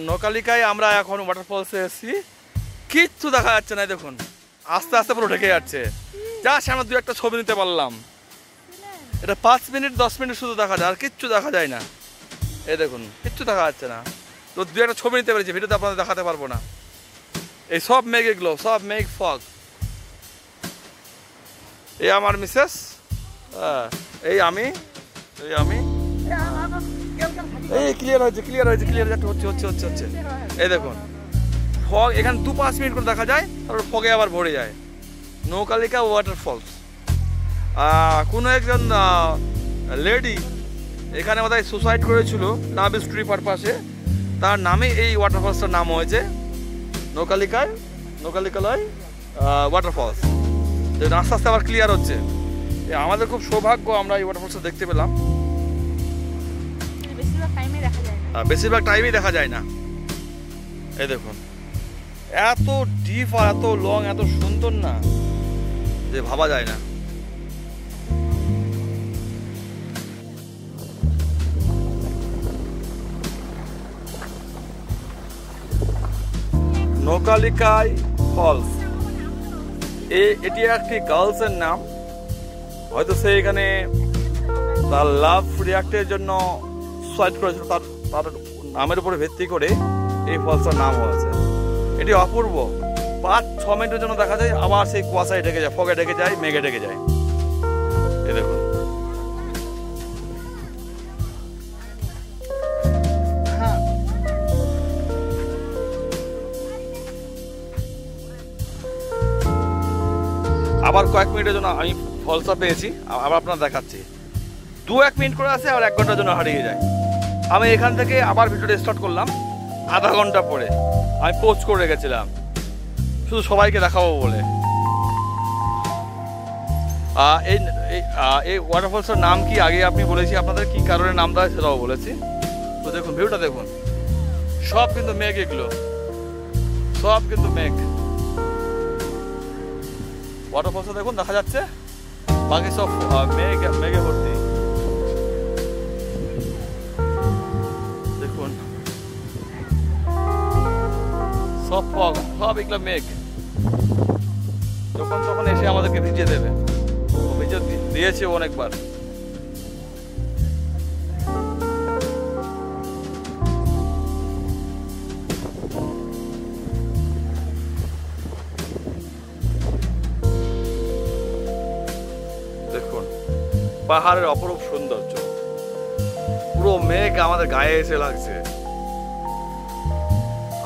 নৌকালিকায় আমরা এখন ওয়াটারফলসে এসেছি, কিচ্ছু দেখা যাচ্ছে না। দেখুন আস্তে আস্তে পুরো ঢেকে যাচ্ছে, যা আমরা দু একটা ছবি নিতে পারলাম। এটা 5 মিনিট 10 মিনিট শুধু দেখা যায়, আর কিচ্ছু দেখা যায় না। এই দেখুন কিচ্ছু দেখা যাচ্ছে না, তো দু একটা ছবি নিতে পেরেছি, ভিডিওতে আপনাদের দেখাতে পারবো না। এই সব মেঘ, এগুলো সব মেঘ ফগ। এই আমার মিসেস, এই আমি, এই ক্লিয়ার হচ্ছে হচ্ছে। এই দেখুন ফগ, এখানে 2-5 মিনিট করে দেখা যায়, তারপর ফগে আবার ভরে যায়। নৌকালিকা ওয়াটারফলস। কোনো একজন লেডি এখানে বোধহয় সুসাইড করেছিল লাভ স্টোরি পারপাসে, তার নামে এই ওয়াটারফলসটার নাম হয়েছে নৌকালিকায় ওয়াটারফলস। আস্তে আস্তে আবার ক্লিয়ার হচ্ছে। আমাদের খুব সৌভাগ্য, আমরা এই ওয়াটারফলসটা দেখতে পেলাম। বেশিরভাগ টাইমেই দেখা যায় না। এই দেখুন এত ডিপ আর এত লং, এত সুন্দর না যে ভাবা যায় না। নৌকালিকায় ফলস, এটি একটি গার্লসের নাম। হয়তো সে এখানে তার লাভ রিয়াক্টের জন্য সুসাইড করেছিল, তার নামের উপরে ভিত্তি করে এই ফলসটার নাম হয়েছে। এটি অপূর্ব। 5-6 মিনিটের জন্য দেখা যায়, আবার সেই কুয়াশায় ঢেকে যায়, ফগে ঢেকে যায়, মেঘে ঢেকে যায়। এই দেখুন আবার কয়েক মিনিটের জন্য আমি ফলসটা পেয়েছি, আবার আপনার দেখাচ্ছি। 2-1 মিনিট করে আসে, আর 1 ঘন্টার জন্য হারিয়ে যায়। আমি এখান থেকে আবার ভিডিওটা স্টার্ট করলাম আধা ঘন্টা পরে। আমি পোস্ট করে রেখেছিলাম শুধু সবাইকে দেখাবো বলে। এই ওয়াটারফলসটার নাম কি আগে আপনি বলেছি, আপনাদের কি কারণে নাম দেয় সেটাও বলেছি। তো দেখুন ভিউটা দেখুন, সব কিন্তু মেঘ, এগুলো সব কিন্তু মেঘ। ওয়াটারফলসটা দেখুন দেখা যাচ্ছে, বাকি সব মেঘে ভর্তি। দেখুন সব ফগ, সব এগুলো মেঘ। যখন তখন এসে আমাদেরকে ভিজিয়ে দেবে, ভিজিয়ে দিয়েছে অনেকবার। দেখুন পাহাড়ের অপরূপ সৌন্দর্য, পুরো মেঘ আমাদের গায়ে এসে লাগছে।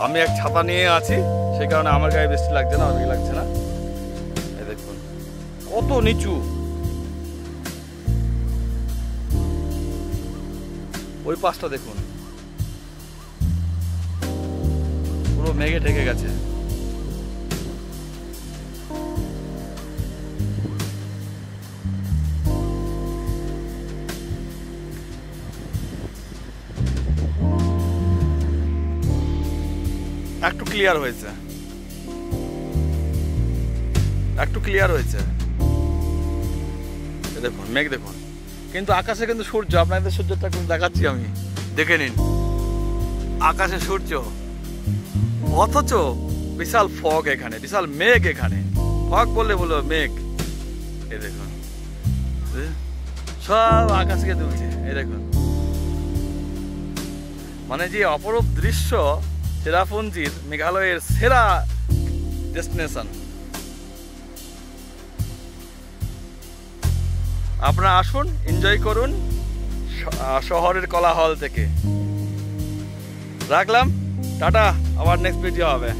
আমি এক ছাতা নিয়ে আছি, সেই কারণে আমার গায়ে বেশি লাগছে না, বেশি লাগছে না। এই দেখুন কত নিচু, ওই পাশটা দেখুন পুরো মেঘে ঢেকে গেছে। একটু ক্লিয়ার হয়েছে, দেখুন মেঘ দেখুন, কিন্তু আকাশে কিন্তু সূর্য। আপনাদের সূর্যটা কিন্তু দেখাচ্ছি আমি, দেখে নিন আকাশে সূর্য, অথচ বিশাল ফগ এখানে, বিশাল মেঘ এখানে। ফগ বললে বলো মেঘ। এই দেখুন সব আকাশকে তুলছে। এই দেখুন মানে যে অপরূপ দৃশ্য, চেরাপুঞ্জির মেঘালয়ের সেরা ডেস্টিনেশন। আপনারা আসুন, এনজয় করুন শহরের কোলাহল থেকে। রাখলাম, টাটা, আবার নেক্সট ভিডিও হবে।